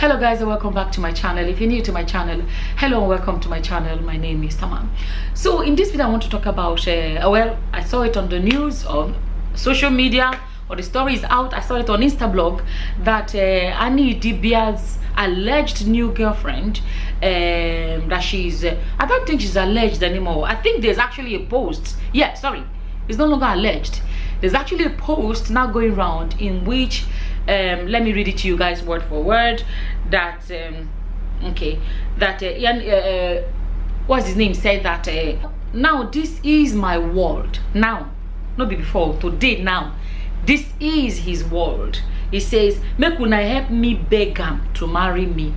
Hello guys, and welcome back to my channel. If you're new to my channel, hello and welcome to my channel. My name is Tama. So in this video I want to talk about well, I saw it on the news, on social media, or the story is out. I saw it on Instablog that Annie Idibia's alleged new girlfriend, that she's I don't think she's alleged anymore. I think there's actually a post. Yeah, sorry, it's no longer alleged. There's actually a post now going around in which let me read it to you guys word for word. That what's his name said that now this is my world. Now, not before, today, now this is his world. He says, make una help me beg him to marry me.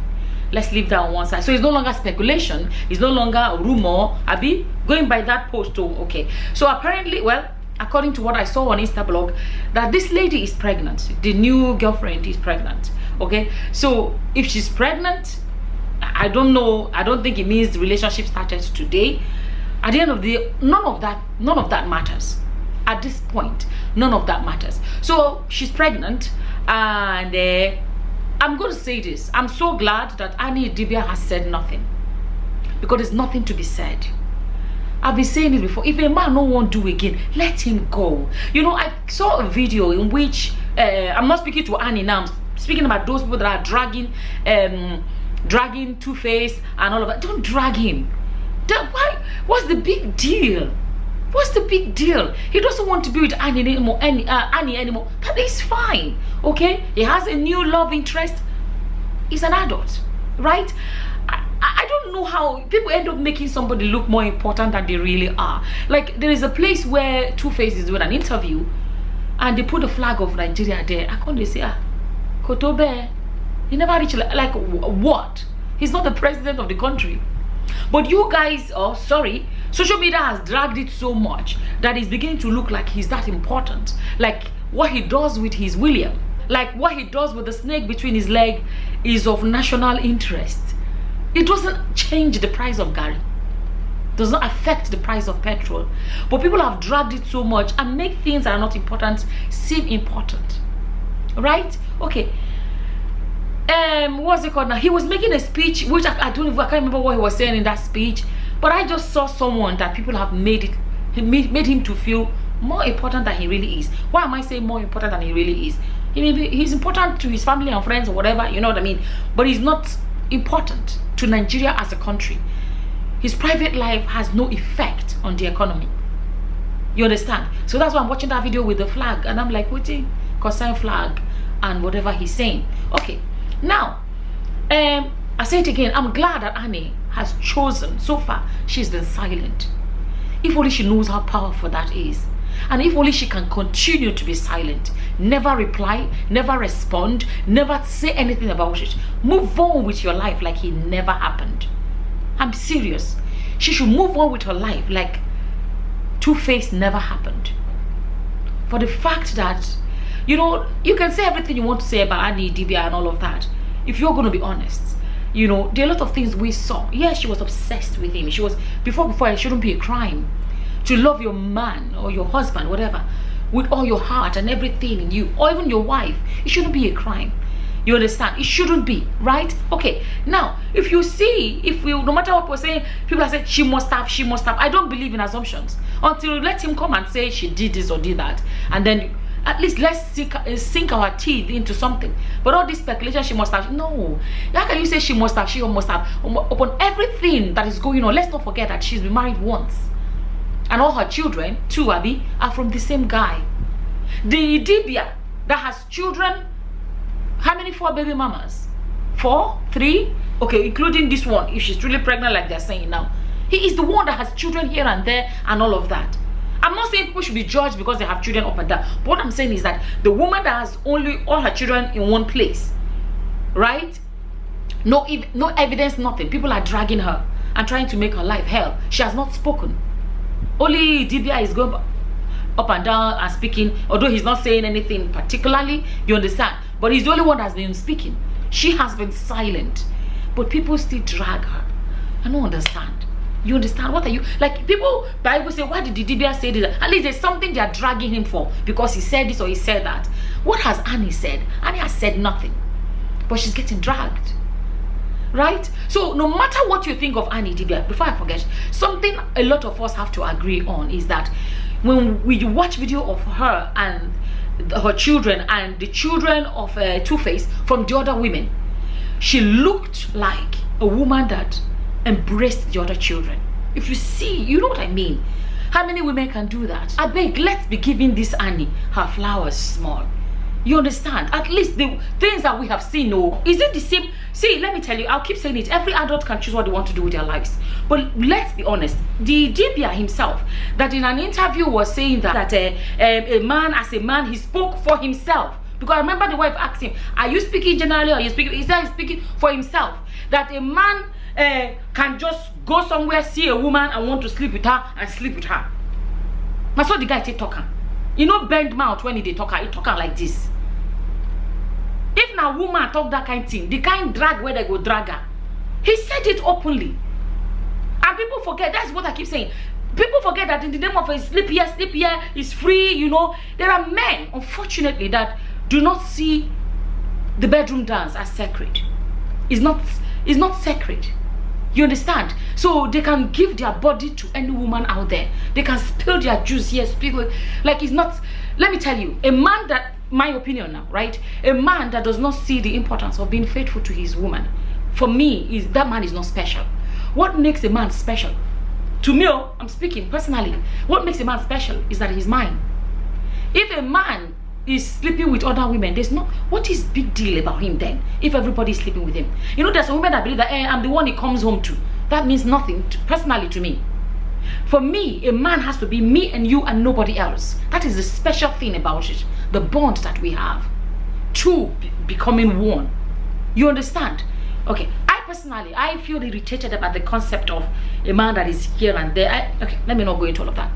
Let's leave that on one side. So it's no longer speculation, it's no longer a rumor. Abi going by that post too. Okay, so apparently, well, according to what I saw on Instablog, that this lady is pregnant. The new girlfriend is pregnant. Okay, so if she's pregnant, I don't know. I don't think it means the relationship started today. At the end of the day, none of that matters. At this point, none of that matters. So she's pregnant, and I'm going to say this. I'm so glad that Annie Idibia has said nothing, because there's nothing to be said. I've been saying it before. If a man no want to do again, let him go. You know, I saw a video in which I'm not speaking to Annie now. I'm speaking about those people that are dragging TuFace and all of that. Don't drag him. Why? What's the big deal? What's the big deal? He doesn't want to be with Annie anymore. Annie anymore. That is fine. Okay. He has a new love interest. He's an adult, right? I don't know how people end up making somebody look more important than they really are. Like, there is a place where TuFace is doing an interview and they put the flag of Nigeria there. I can't say, Kotobe, he never reached, like what? He's not the president of the country. But you guys, social media has dragged it so much that it's beginning to look like he's that important. Like what he does with his William, like what he does with the snake between his leg is of national interest. It doesn't change the price of Gary, does not affect the price of petrol, but people have dragged it so much and make things that are not important seem important, right? Okay, what's it called now? He was making a speech which I can't remember what he was saying in that speech, but I just saw someone that people have made him to feel more important than he really is. Why am I saying more important than he really is? He's important to his family and friends or whatever, you know what I mean, but he's not important to Nigeria as a country. His private life has no effect on the economy. You understand? So that's why I'm watching that video with the flag and I'm like, waiting, concern flag and whatever he's saying. Okay, now I say it again, I'm glad that Annie has chosen. So far she's been silent. If only she knows how powerful that is, and if only she can continue to be silent, never reply, never respond, never say anything about it, move on with your life like it never happened. I'm serious. She should move on with her life like TuFace never happened. For the fact that, you know, you can say everything you want to say about Annie Idibia and all of that. If you're going to be honest, you know, there are a lot of things we saw. Yes, she was obsessed with him. She was, before it shouldn't be a crime to love your man or your husband, whatever, with all your heart and everything in you, or even your wife. It shouldn't be a crime. You understand? It shouldn't be, right? Okay, now if you see, no matter what we're saying, people are saying she must have. I don't believe in assumptions until you let him come and say she did this or did that, and then at least let's sink our teeth into something. But all this speculation, she must have, no. How can you say she must have, she must have? Upon everything that is going on, let's not forget that she's been married once. And all her children, too, Abby, are from the same guy. The Idibia that has children, how many? 4 baby mamas? 4? 3? Okay, including this one, if she's truly pregnant like they're saying now. He is the one that has children here and there and all of that. I'm not saying people should be judged because they have children up and down. But what I'm saying is that the woman that has only all her children in one place, right? No evidence, nothing. People are dragging her and trying to make her life hell. She has not spoken. Only Idibia is going up and down and speaking, although he's not saying anything particularly, you understand, but he's the only one that's been speaking. She has been silent, but people still drag her. I don't understand. You understand? What are you, like, people Bible say, why did Idibia say this? At least there's something they are dragging him for, because he said this or he said that. What has Annie said? Annie has said nothing. but she's getting dragged. Right? So no matter what you think of Annie Idibia, before I forget, something a lot of us have to agree on is that when we watch video of her and her children and the children of TuFace from the other women, she looked like a woman that embraced the other children. If you see, you know what I mean. How many women can do that? I beg, let's be giving this Annie her flowers small. You understand? At least the things that we have seen, no, is it the same? See, let me tell you, I'll keep saying it. Every adult can choose what they want to do with their lives. But let's be honest, the Idibia himself, that in an interview was saying that a man, as a man, he spoke for himself. Because I remember the wife asked him, are you speaking generally or are you speaking? He said he's speaking for himself. That a man can just go somewhere, see a woman and want to sleep with her and sleep with her. That's what the guy take talking. You know, bend mouth when he talk like this. If now woman talk that kind of thing, the kind drag where they go drag her. He said it openly. And people forget, that's what I keep saying. People forget that in the name of a sleep here, is free, you know. There are men, unfortunately, that do not see the bedroom dance as sacred. It's not sacred. You understand? So they can give their body to any woman out there. They can spill their juice here, like it's not. Let me tell you, a man that, my opinion now, right? A man that does not see the importance of being faithful to his woman, for me, that man is not special. What makes a man special? To me, I'm speaking personally. What makes a man special is that he's mine. If a man is sleeping with other women, there's no, what is big deal about him then? If everybody's sleeping with him, you know, there's some women that believe that I'm the one he comes home to. That means nothing personally to me. For me, a man has to be me and you and nobody else. That is the special thing about it, the bond that we have, two becoming one. You understand? Okay, I personally, I feel irritated about the concept of a man that is here and there. Okay, let me not go into all of that.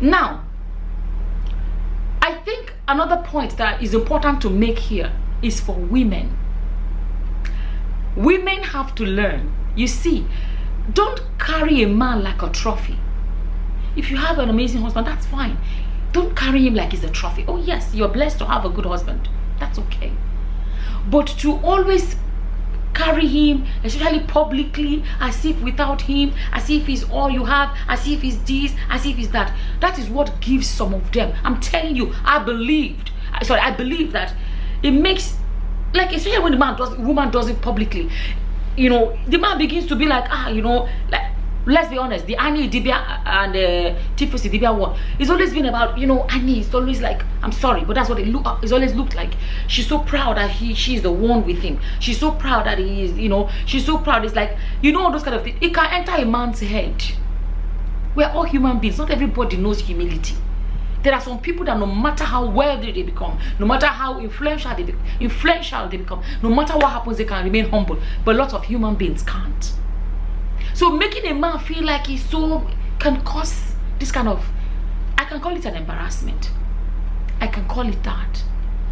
Now, I think another point that is important to make here is for women. Women have to learn. You see, don't carry a man like a trophy. If you have an amazing husband, that's fine. Don't carry him like he's a trophy. Oh yes, you're blessed to have a good husband. That's okay. But to always carry him, especially publicly, as if without him, as if he's all you have, as if he's this, as if he's that. That is what gives some of them. I'm telling you, I believe that it makes, like, especially when the woman does it publicly, you know, the man begins to be like, you know, like, let's be honest, the Annie Idibia and TuFace Idibia one, it's always been about, you know, Annie is always like, I'm sorry, but that's what it's always looked like. She's so proud that she's the one with him. She's so proud that he is, you know, she's so proud. It's like, you know, all those kind of things. It can enter a man's head. We're all human beings. Not everybody knows humility. There are some people that no matter how wealthy they become, no matter how influential they become, no matter what happens, they can remain humble. But a lot of human beings can't. So making a man feel like he's so can cause this kind of, I can call it an embarrassment. I can call it that,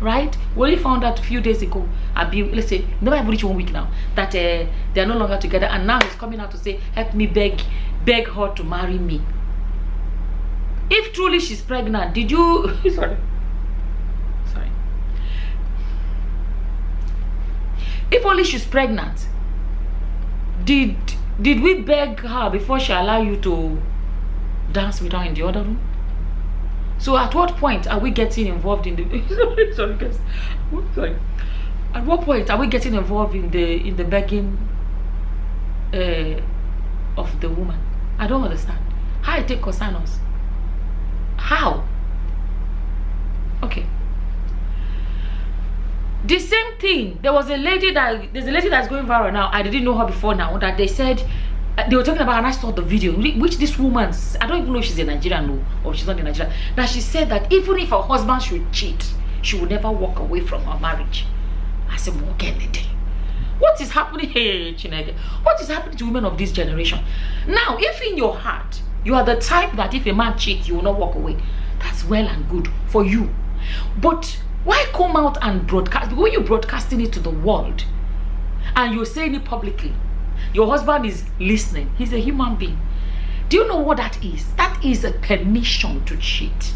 right? We only found out a few days ago, let's say, never even reached 1 week now, that they are no longer together, and now he's coming out to say, help me beg her to marry me. If truly she's pregnant, did you sorry. If only she's pregnant, did we beg her before she allowed you to dance with her in the other room? So at what point are we getting involved in the sorry guys. At what point are we getting involved in the begging of the woman? I don't understand. How it take concern us? How? Okay. The same thing. There's a lady that's going viral now. I didn't know her before now. That they said they were talking about, and I saw the video, which this woman, I don't even know if she's a Nigerian or she's not a Nigerian. That she said that even if her husband should cheat, she would never walk away from her marriage. I said, what is happening here, Chineke? What is happening to women of this generation? Now, if in your heart you are the type that if a man cheats, you will not walk away, that's well and good for you. But why come out and broadcast? When you're broadcasting it to the world and you're saying it publicly, your husband is listening, he's a human being. Do you know what that is? That is a permission to cheat.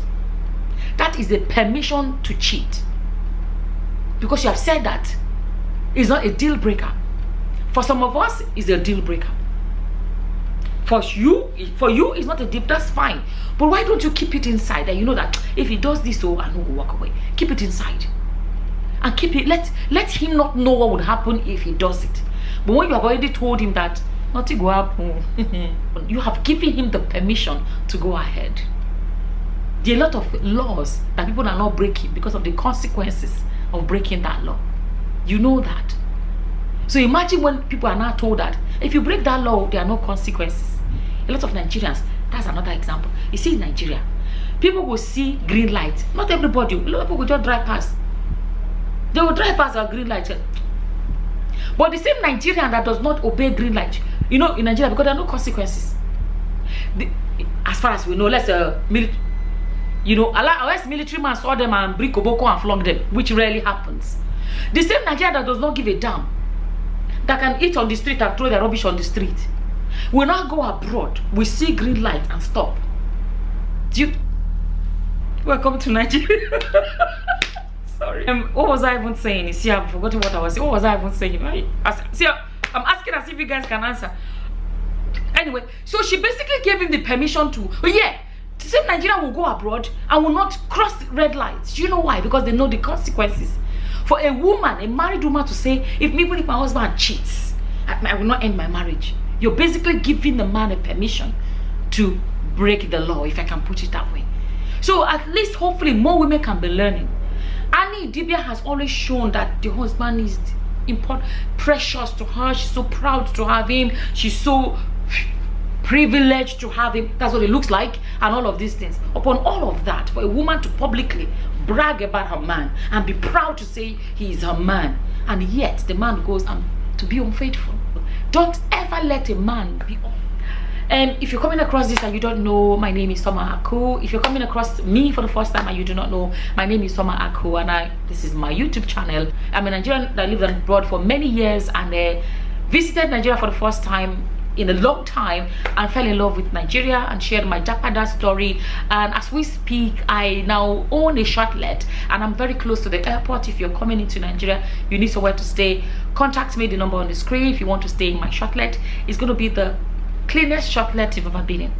That is a permission to cheat. because you have said that, it's not a deal breaker. For some of us, it's a deal breaker. For you, it's not a deal. That's fine. But why don't you keep it inside? And you know that if he does this, I know go walk away. Keep it inside, and keep it. Let him not know what would happen if he does it. But when you have already told him that nothing will happen, you have given him the permission to go ahead. There are a lot of laws that people are not breaking because of the consequences of breaking that law. You know that. So imagine when people are now told that if you break that law, there are no consequences. A lot of Nigerians, that's another example. You see in Nigeria, people will see green light. Not everybody. A lot of people will just drive past. They will drive past a green light. But the same Nigerian that does not obey green light, in Nigeria, because there are no consequences. As far as we know, unless military man saw them and bring Koboko and flog them, which rarely happens. The same Nigerian that does not give a damn, that can eat on the street and throw their rubbish on the street, will not go abroad. We see green light and stop. Welcome to Nigeria. Sorry. What was I even saying? See, I've forgotten what I was saying. What was I even saying? See, I'm asking as if you guys can answer. Anyway, so she basically gave him the permission to, the same Nigerian will go abroad and will not cross red lights. You know why? Because they know the consequences. For a woman, a married woman, to say, even if my husband cheats, I will not end my marriage. You're basically giving the man a permission to break the law, if I can put it that way. So at least, hopefully, more women can be learning. Idibia has always shown that the husband is important, precious to her. She's so proud to have him. She's so privileged to have him. That's what it looks like, and all of these things. Upon all of that, for a woman to publicly brag about her man and be proud to say he is her man, and yet the man goes to be unfaithful. Don't ever let a man be. And if you're coming across this and you don't know, my name is Soma Aku. If you're coming across me for the first time and you do not know, my name is Soma Aku, and this is my YouTube channel. I'm a Nigerian that lived abroad for many years and visited Nigeria for the first time in a long time and fell in love with Nigeria and shared my Japada story. And as we speak, I now own a shortlet and I'm very close to the airport. If you're coming into Nigeria, you need somewhere to stay, contact me, the number on the screen. If you want to stay in my shortlet, it's going to be the cleanest shortlet you've ever been in.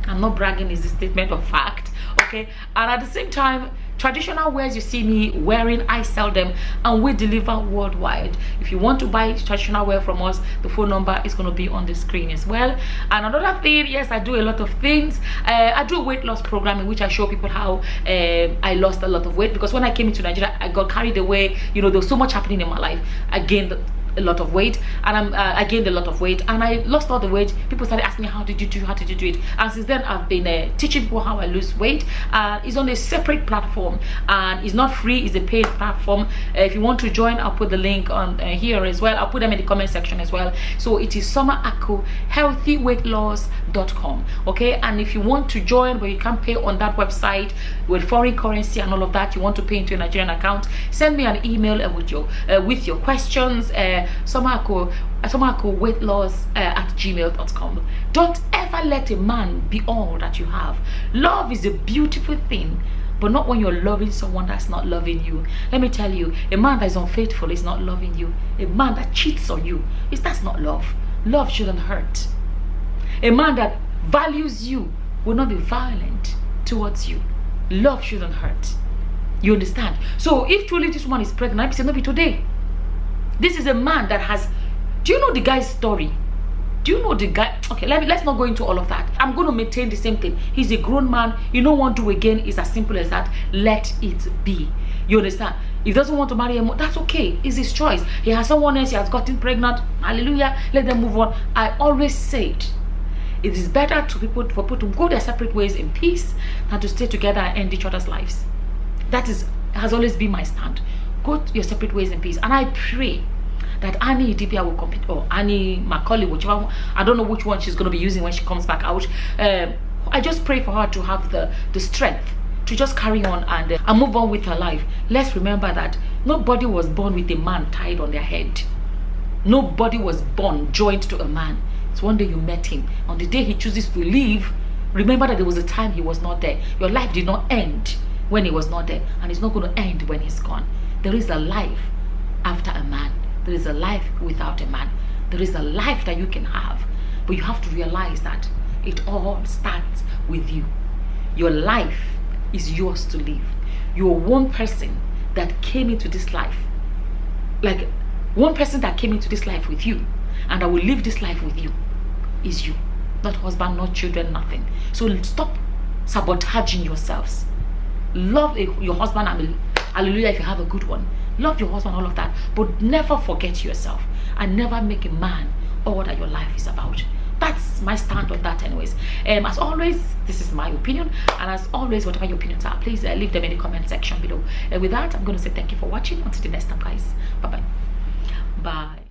I'm not bragging, it's a statement of fact, okay? And at the same time, traditional wears you see me wearing, I sell them and we deliver worldwide. If you want to buy traditional wear from us, the phone number is going to be on the screen as well. And another thing, yes, I do a lot of things. I do a weight loss program in which I show people how I lost a lot of weight, because when I came into Nigeria, I got carried away. There was so much happening in my life. I gained a lot of weight, and I gained a lot of weight and I lost all the weight. People started asking me, how did you do it? And since then I've been teaching people how I lose weight. It's on a separate platform and it's not free, it's a paid platform. If you want to join, I'll put the link on here as well. I'll put them in the comment section as well. So it is Soma Aku, healthyweightloss.com, okay? And if you want to join but you can't pay on that website with foreign currency and all of that, you want to pay into a Nigerian account, send me an email with your questions. Soma Aku weight loss at gmail.com. Don't ever let a man be all that you have. Love is a beautiful thing, but not when you're loving someone that's not loving you. Let me tell you, a man that is unfaithful is not loving you. A man that cheats on you, that's not love. Love shouldn't hurt. A man that values you will not be violent towards you. Love shouldn't hurt. You understand? So if truly this woman is pregnant, I say no be today. This is a man that has. Do you know the guy's story? Do you know the guy? Okay, let's not go into all of that. I'm going to maintain the same thing. He's a grown man. You know, want to do again is as simple as that. Let it be. You understand? If he doesn't want to marry him, that's okay. It's his choice. He has someone else. He has gotten pregnant. Hallelujah. Let them move on. I always said it is better for people to go their separate ways in peace than to stay together and end each other's lives. That has always been my stand. Go your separate ways in peace. And I pray that Annie Idibia will compete, or Annie Macaulay, whichever, I don't know which one she's going to be using when she comes back out. I just pray for her to have the strength to just carry on and move on with her life. Let's remember that nobody was born with a man tied on their head. Nobody was born joined to a man. It's one day you met him. On the day he chooses to leave, remember that there was a time he was not there. Your life did not end when he was not there, and it's not going to end when he's gone. There is a life after a man. There is a life without a man. There is a life that you can have, but you have to realize that it all starts with you. Your life is yours to live. You're one person that came into this life, like one person that came into this life with you, and that will live this life with you is you. Not husband, not children, nothing. So stop sabotaging yourselves. Love your husband, hallelujah, if you have a good one. Love your husband, all of that, but never forget yourself, and never make a man all that your life is about. That's my stand on that anyways. As always, this is my opinion, and as always, whatever your opinions are, please leave them in the comment section below. With that, I'm going to say thank you for watching. Until the next time, guys. Bye bye.